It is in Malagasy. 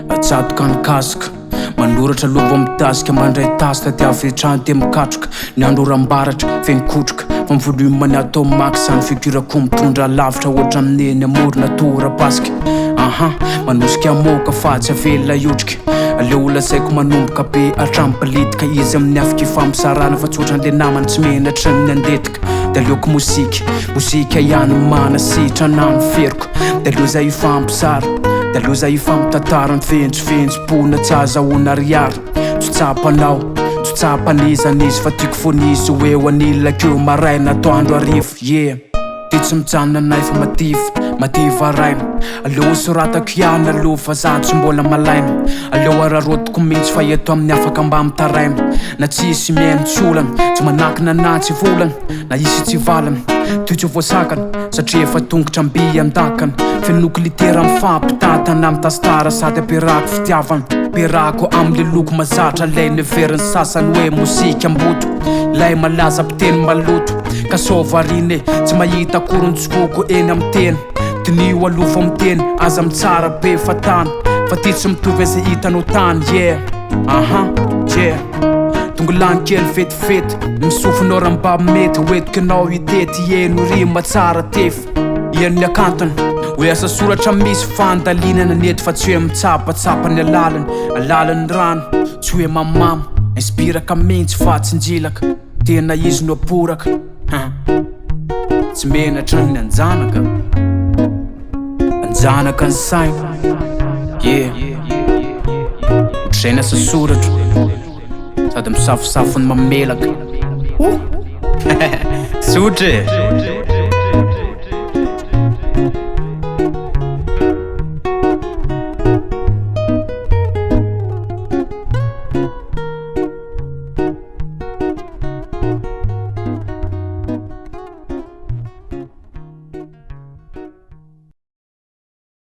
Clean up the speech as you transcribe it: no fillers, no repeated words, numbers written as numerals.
Atsadoka ny kasika manoratra lova mitasika mandray tasika ty avetrany ty mikatroka ny androram-baratra feny kotroka fa mivolumany atao maky zany figurako mitondra lavitra ohatra amineny amorona tora-pasika manosika amoka fa tsy avela iotrika aleo lasaiko manomboka be atrampolitika izy amin'ny afaka ifampisarana fa tsotra an'le namany tsy menatra ny andetika da aleoko mozika ihany manasitra na miferiko da aleo zay ifampisara da aleo zay ifampitantara mifenjifenjim-pona tsy azahoana ariary tsotsapanao tsotsapan'izanizy fa tiako fonizy hoeo anilakeo maraina atoandro arivo ty tsy mijanona anay fa mativa raina aleo soratako ihany aloha fa za tsy mbola malaina aleo ararotiko mihitsy fa eto amin'ny afaka mba mitaraina na tsisy miaino tsy olana tsy manakina na tsy volana na isy tsy valana ty tsy voasakana satria efa tongotra mby andakana fenoko litera mifampitatana mitastara sady amperako fitiavana perako am'le loko mazatra lay neveriny sasany hoe mozika amboto lay malaza mpiteny maloto ka sovarine tsy mahita korontsokoko eny amin'ny teny tinio alofa miteny aza mitsara be fatana fa ty tsy mitovy aza hitanao tany tongolany kely vetivety misofinao ramba mety hoetiky anao hitety eno rima tsara tefy ian'ny akantony hoe asa soratra misy fandalinana nety fa tsy hoe mitsapatsapany alalany rano tsy hoe mamama inspiraka mihitsy fa tsinjilaka tena izy no aporaka tsy menatra ny anjanaka ny saina otrsaina asa soratra sady misafosafony mamelaka sotra